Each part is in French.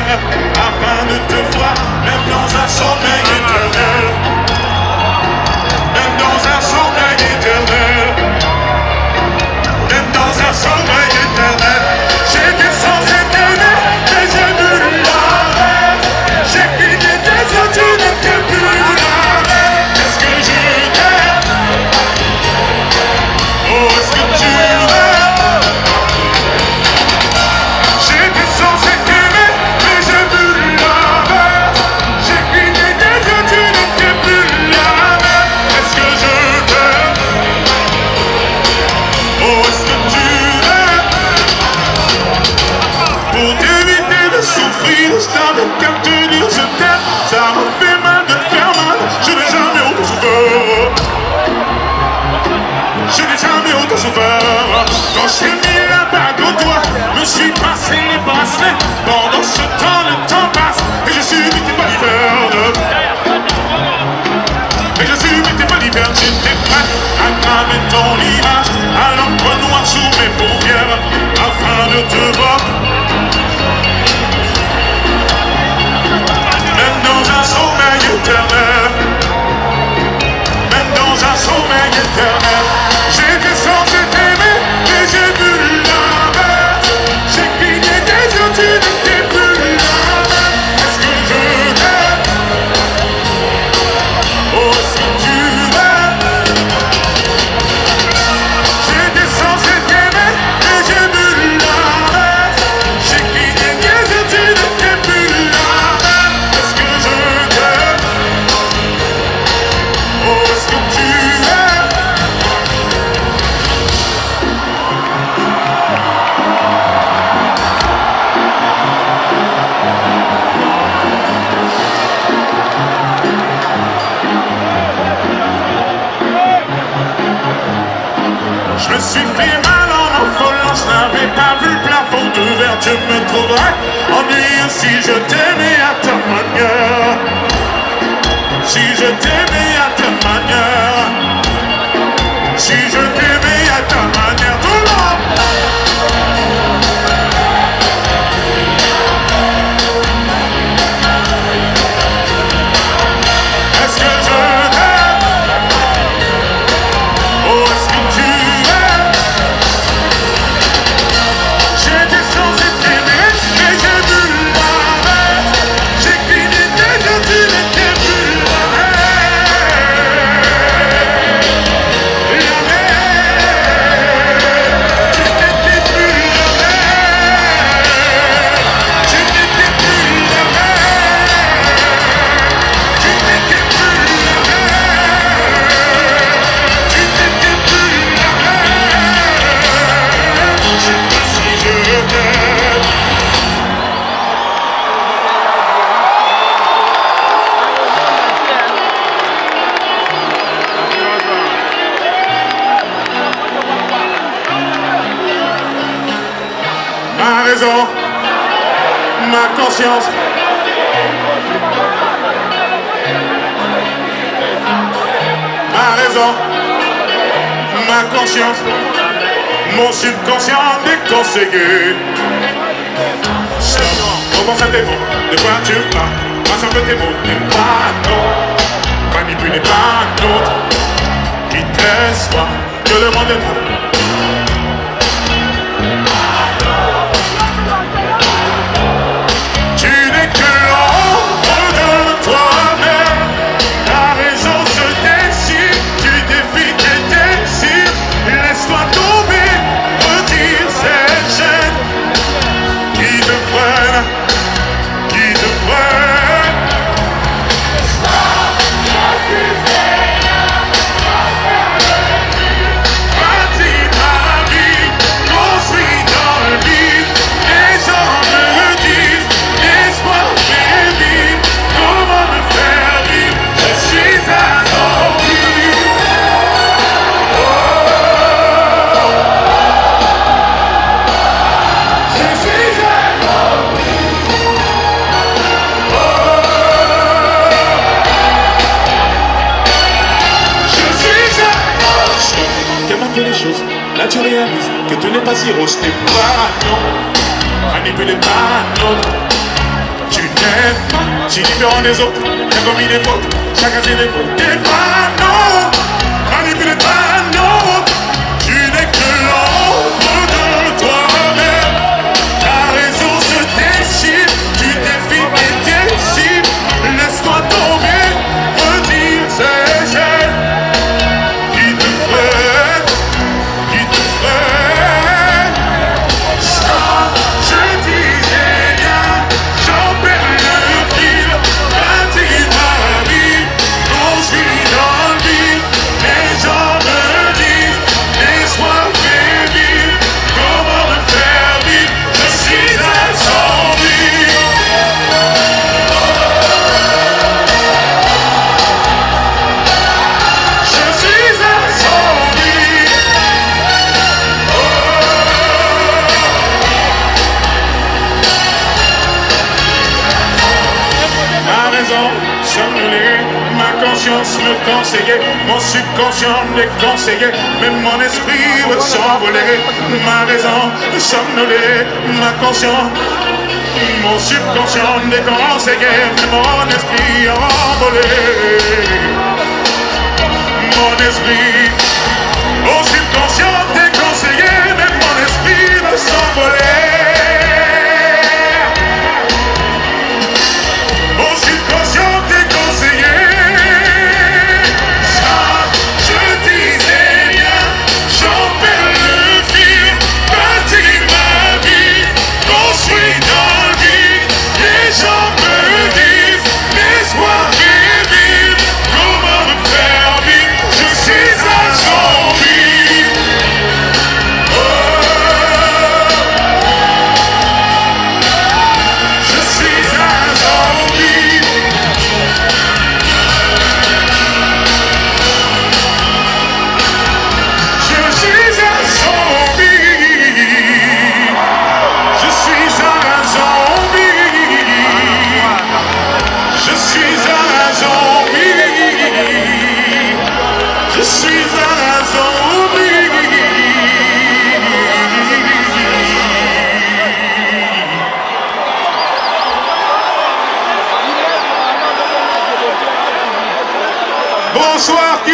terre, afin de te voir, même dans un sommeil éternel. Même dans un sommeil éternel. Même dans un sommeil éternel. J'étais censé t'aimer, mais j'ai vu la mer. J'ai quitté tes yeux, tu n'étais plus la mer. Est-ce que je t'aime? Oh, est-ce que tu m'aimes? J'étais censé t'aimer, mais j'ai vu la mer. J'ai quitté tes yeux, tu n'étais plus la mer. Est-ce que je t'aime? Oh, est-ce que tu m'aimes? Pour t'éviter de souffrir, je t'avais qu'à te dire je t'aime. Ça me fait mal de te faire mal, je n'ai jamais autant souffert. Je n'ai jamais autant souffert. Quand j'ai mis la bague au doigt, me suis passé les bracelets. Pendant ce temps, le temps passe et je suis tes balivernes. Et je suis tes balivernes. J'étais prêt à graver ton image à l'encre noire sous mes paupières afin de te voir. Même dans un sommeil éternel. Même dans un sommeil éternel. J'étais censé t'aimer, mais j'ai vu la mer. J'ai cligné tes yeux, tu n'étais plus la mer. Est-ce que je t'aime? Oh, est-ce que tu m'aimes? J'étais censé t'aimer, mais j'ai vu la mer. J'ai cligné tes yeux, tu n'étais plus la mer. Est-ce que je t'aime? Oh, est-ce que tu m'aimes? Je me suis fait mal en m'envolant, je n'avais pas vu le plafond de verre. Je me trouverais ennuyeux si je t'aimais à ta manière. Si je t'aimais à ta manière. Si je t'aimais à ta manière. Tout le monde! Est-ce que je t'aime? Oh, est-ce que tu m'aimes? J'étais censé t'aimer, mais j'ai vu la mer. J'ai cligné tes yeux, tu n'étais plus la mer. La mer. Tu n'étais plus la mer. Tu n'étais plus la mer. Tu n'étais plus la mer. Tu n'étais plus la mer. Je sais pas si je t'aime. Ma raison, ma conscience. Ma raison, ma conscience. Mon subconscient déconseillé. Comment ça tes mots? De quoi tu parles? Passe un peu tes mots. N'aime pas non. Manipulez pas l'autre. Qui te laisse voir que le monde est beau. Tu n'es que l'ombre de toi-même. La raison se décide. Tu défies tes désirs. Laisse-toi tomber. Retire cette chaîne qui te freine. Qui te freine. Bâtis ta vie, construis dans le vide. Les gens me le disent, l'espoir fait vivre. Comment me faire vivre? Je suis assombri. Je suis assombri. Je suis assombri. T'aimes un peu les choses, là tu réalises que tout n'est pas si rose. T'es pas non, manipulé par l'autre. Si différent des autres, t'as commis des fautes, chacun ses défauts. T'es pas non, manipulé pas non, tu n'es que l'ombre de toi-même. Ta raison se déchire, tu défies et déchires. Laisse-toi tomber, redire ces chaînes qui te freinent, qui te freinent. Je disais rien, j'en perds le fil, fatigue ma vie, quand je suis dans le vide, les gens me disent, laisse-moi faire vivre, comment me faire vivre, je suis un zombie. Je suis un zombie. Ma raison somnolée, ma conscience me conseillait, mon subconscient me déconseillait, même mon esprit veut s'envoler. Ma raison somnolée, ma conscience, mon subconscient me déconseillait, même mon esprit envolé. Mon esprit, mon subconscient déconseillé, même mon esprit veut s'envoler. Mon subconscient déconseillé. Ça, je disais rien, j'en perds le fil, fatigue ma vie, quand je suis dans le vide, les gens me disent, laisse-moi vivre, comment me faire vivre, je suis un zombie. Je suis un zombie. Je suis un zombie. Je suis un zombie. Je suis un zombie. Je suis un zombie. Bonsoir, qui?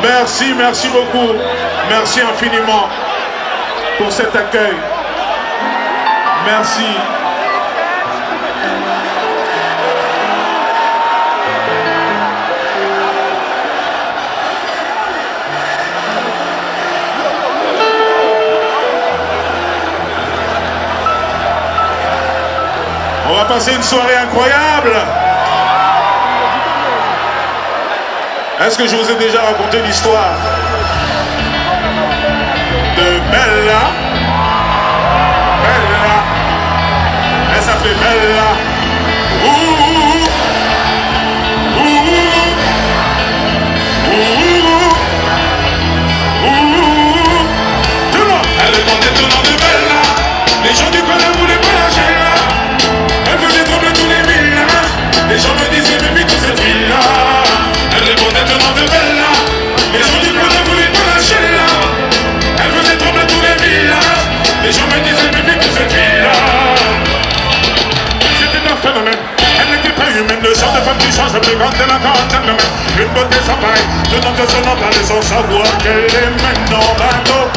Merci, merci beaucoup. Merci infiniment pour cet accueil. Merci. On va passer une soirée incroyable. Est-ce que je vous ai déjà raconté l'histoire de Bella? Bella. Elle s'appelait Bella. Ouh. Ouh. Ouh. Ouh. Tout le monde. Elle demandait tout le nom de Bella. Les gens du coin ne voulaient pas lâcher là. Elle faisait trembler tous les villages. Les gens me disaient, mais vite cette ville-là. Elle répondait au nom de Bella. Les gens du coin ne voulaient pas lâcher là. Elle faisait trembler tous les villages. Les gens me disaient, mais vite cette ville-là. C'était un phénomène. Elle n'était pas humaine. Le genre de femme qui change le plus grande de la quarantaine de même. Une beauté sans pareil. Tout le monde se nom parlait sans savoir qu'elle est maintenant bateau.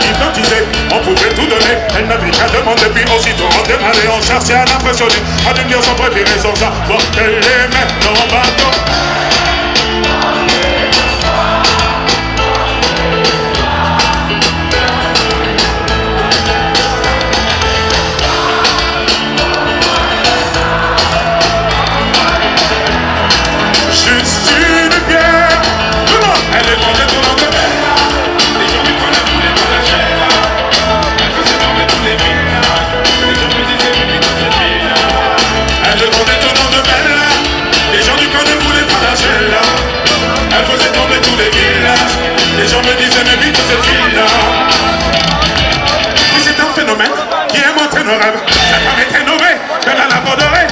Hypnotisée, on pouvait tout donner. Elle n'avait qu'à demander, puis aussitôt on démarrait, on cherchait à l'impressionner, à devenir son préféré sans savoir qu'elle est maintenant bateau. Juste une bière. Tout le monde, elle est demandée tout le nom de Bella. Les gens du coin ne voulaient pas lâcher là. Elle faisait tomber tous les villages. Les gens me disaient, mais vite cette ville-là. Elle demandait tout le nom de Bella. Les gens du coin ne voulaient pas lâcher là. Elle faisait tomber tous les villages. Les gens me disaient, mais vite cette ville-là. Oui, c'est un phénomène qui a montré nos rêves. Sa femme était nommée, elle a la peau dorée.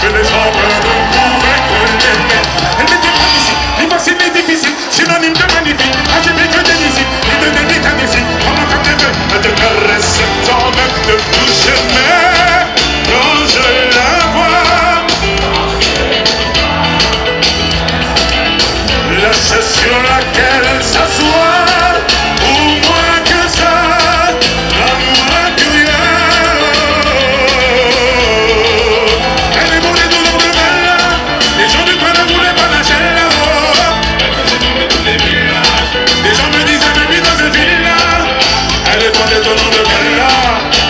Que les gens ne pouvaient que l'aimer. Elle n'était pas ici, ni facile ni difficile, synonyme de magnifique. Ah, j'ai vécu des visites, ni de demi ton nom de Bella.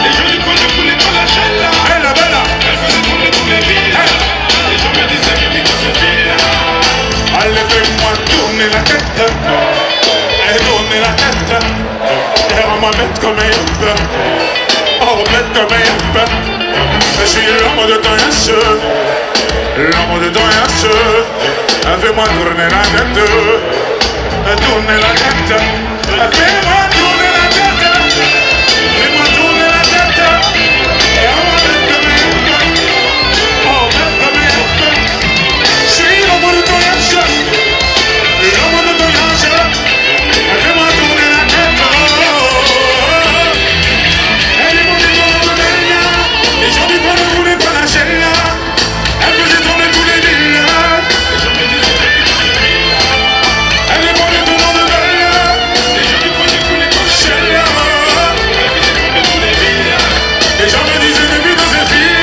Les gens du coin ne voulaient pas la Bella. Bella, Bella. Elle faisait tourner tous les villes. Les gens me disaient que vite dans cette ville. Allez, fais-moi tourner la tête. Et tourner la tête. Et rends-moi bête comme un yop. Oh, bête comme un yop. Je suis l'homme de ton yache. L'homme de ton yache. Fais-moi tourner la tête. Tourner la tête. Fais-moi tourner la tête. Fais-moi tourner la tête. Et rends-moi bête comme un yop. Oh, bête comme un yop. Je suis l'homme de ton yache. L'homme de ton yache. Fais-moi tourner la tête. Elle est montée dans le Bella. Les gens du coin ne voulaient pas la Bella. Elle faisait tourner tous les villes. Les gens me disaient que vite dans cette ville. Elle est montée dans le Bella. Les gens du coin ne voulaient pas la Bella. Elle faisait tourner tous les villes. Les gens me disaient de vivre dans cette ville.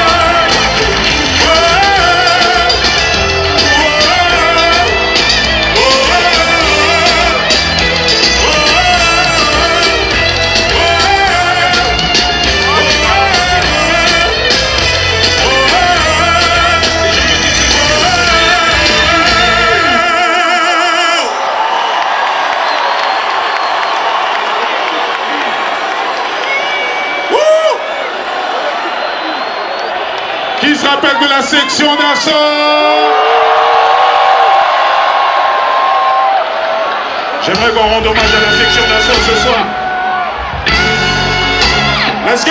Qui se rappelle de la section d'assaut? J'aimerais qu'on rende hommage à la section d'assaut ce soir. Let's go!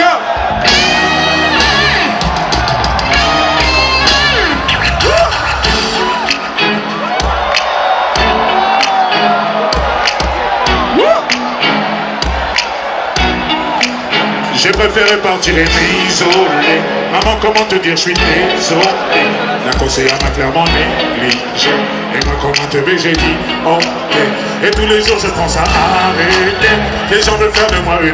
J'ai préféré partir et m'isoler. Maman, comment te dire, je suis désolé. La conseillère m'a clairement négligé. Et moi, comment te vais, j'ai dit ok. Et tous les jours, je pense à arrêter. Les gens veulent faire de moi une.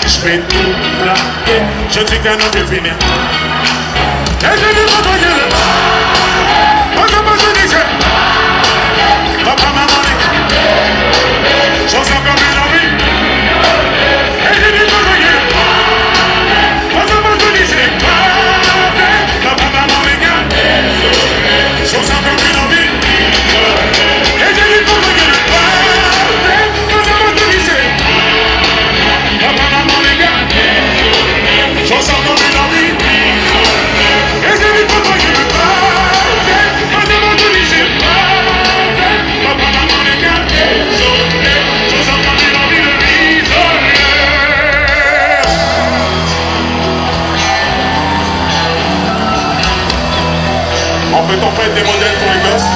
Je vais tout plaquer. Je ne suis qu'un homme de finir. Et je dis, votre gueule. Moi, comment je disais. Papa, maman, j'en sens comme une envie. Et je dis, votre gueule. Moi, comment je disais. Papa, maman, les gars. J'en sens comme une envie. Et je dis, votre gueule. Moi, comment je disais. Papa, maman, les gars. J'en sens comme une envie. Et je dis, votre gueule. Moi, comment je disais. Papa, maman, les gars. J'en sens comme une envie de m'isoler. En fait, on peut être des modèles pour les gosses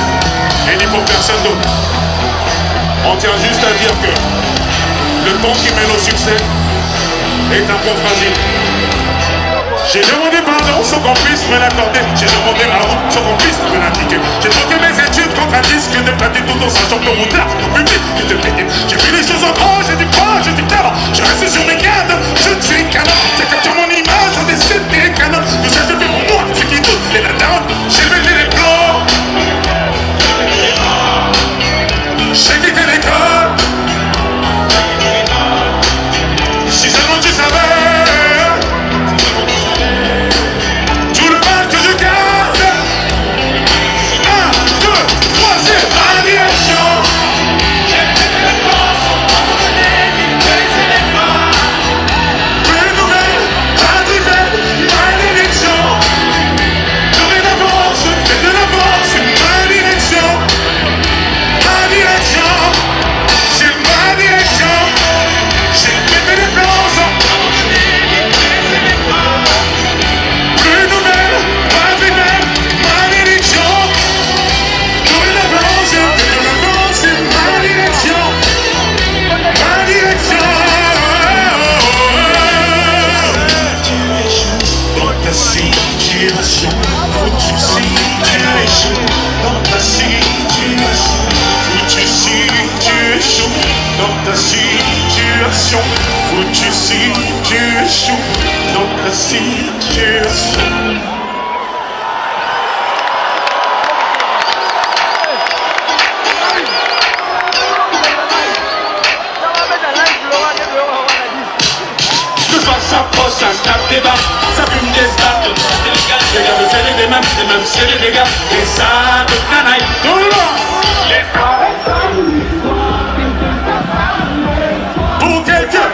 et ni pour personne d'autre. On tient juste à dire que le pont qui mène au succès est un pont fragile. J'ai demandé pardon sans qu'on puisse me l'accorder. J'ai demandé pardon sans qu'on puisse me l'indiquer. J'ai troqué mes études contre un disque de platine tout en sachant que mon taf au public était pété. J'ai vu les choses en grand, j'ai du poids, j'ai du talent. Je reste sur mes gardes, je ne suis qu'un homme. Ça capture mon image, on décide des canons. Tout ça je fais pour moi, ceux qui doutent, les latins. J'ai levé les plans. J'ai quitté l'école. Si seulement tu savais. Tout le mal que je garde. 1, 2, 3, c'est ma direction. J'ai pété les portes, on m'a donné une baisse et les bras. Plus nouvelle, pas ma direction. Dorénavant, je fais de l'avant, c'est ma direction. Ma direction, c'est ma direction. J'ai pété les plans, on m'a donné une baisse et les bras. Plus nouvelle, pas ma direction. Dorénavant, je fais de l'avant, c'est ma direction. Ma direction. Tu échoues dans ta situation. Faut-tu si tu échoues dans ta situation. Faut-tu si tu échoues dans ta situation. Faut-tu si tu échoues dans ta situation. Non, mais dans la meufs, c'est les dégâts. Et ça te canaille. Tout le monde. Pour quelqu'un.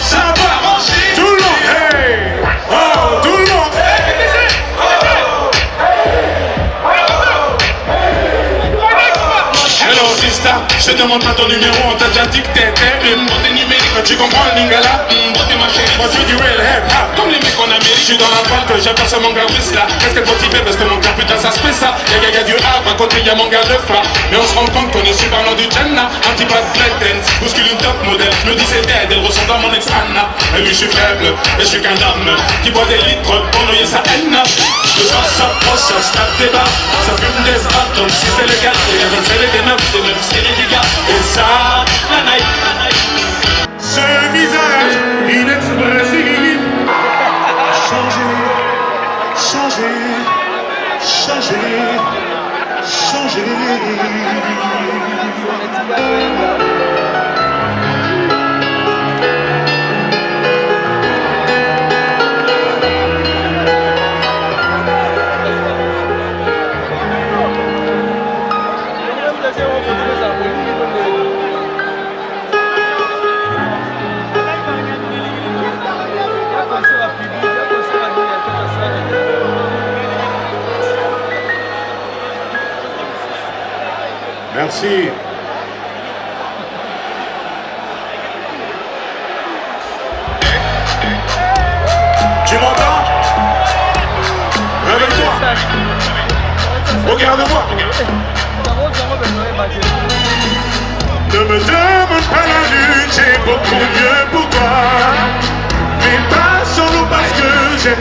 Ça va manger. Tout le monde. Hey. Oh, tout le monde. Hello sister, je te demande pas ton numéro, on t'a déjà dit que t'étais une beauté numérique. Tu comprends le lingala? Beauté ma chérie, moi tu du real hip hop. Comme les mecs en Amérique, je suis dans la banque, j'ai passé mon gars là. Est-ce qu'elle motivée parce que mon gars putain ça se fait ça? Y'a du hard, à côté y'a mon gars de fra. Mais on se rend compte qu'on est super loin du Jenna. Anti-bad black dance, bouscule une top modèle. Je me dis c'est dead, elle ressemble à mon ex Anna. Et lui je suis faible, et je suis qu'un homme qui boit des litres pour noyer sa haine. Le soir s'approche, ça se tape des barres, ça fume des straps, donc si c'est légal, c'est les meufs, c'est les dégâts. Et ça, la night. Ce visage inexpressif. Changer, changer, changer, changer. Merci. Tu m'entends? Réveille-toi. Regarde-moi. Ne me demande pas la lune, j'ai beaucoup mieux pour toi. Mais pas solo parce que j'ai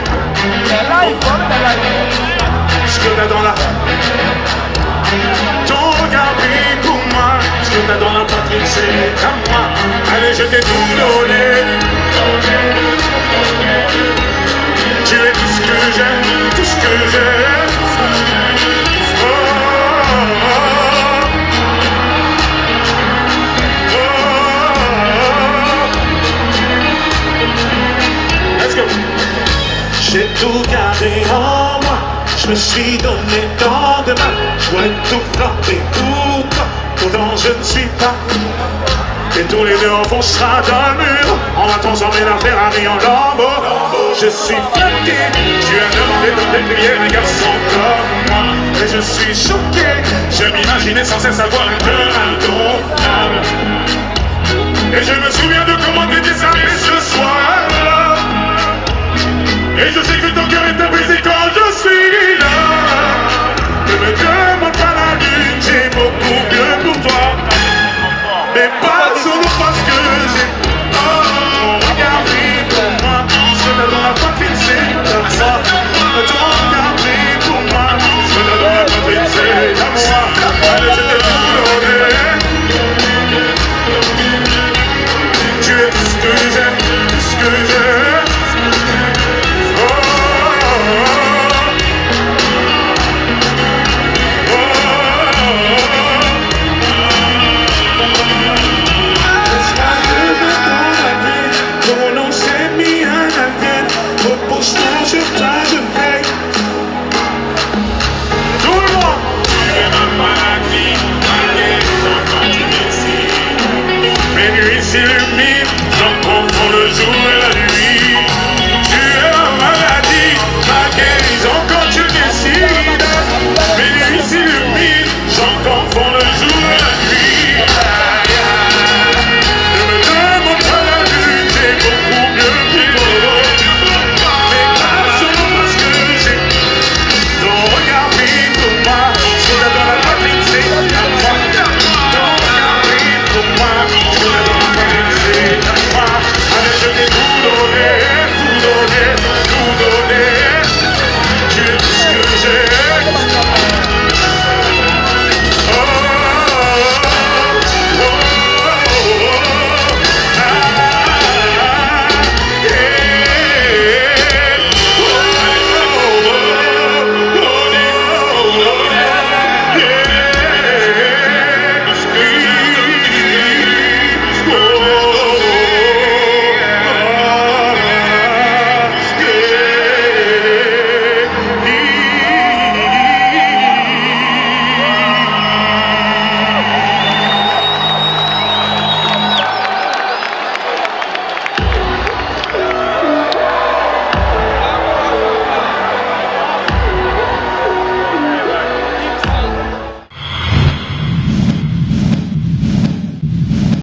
ce que t'as dans la... Ton regard brille pour moi. Ce que t'as dans la poitrine c'est à moi. Allez, je t'ai tout donné. Tu es tout ce que j'aime, tout ce que j'aime. Oh, oh, oh. Let's go. J'ai tout gardé en moi. Je me suis donné tant de mal. Je voulais tout flanter pour toi. Pourtant je ne suis pas. Et tous les deux on foncera dans le mur. On va transformer la Ferrari en Lambo. Je suis flatté. Tu as demandé dans tes prières un garçon comme moi. Et je suis choqué. Je m'imaginais sans cesse avoir un cœur indomptable. Et je me souviens de comment t'étais sapé ce soir-là. Et je sais que ton cœur est brisé quand je suis là. Ne me demande pas la lune, j'ai beaucoup mieux pour toi. Mais pas solo parce que j'ai mon regard brille pour moi. Ce que t'as dans la poitrine c'est à moi. Ton regard brille pour moi. Ce que t'as dans la poitrine c'est à moi. Allez, je t'ai tout donné. Tu es tout ce que j'aime, tout ce que j'aime. S'illumine, j'en comprends le jour.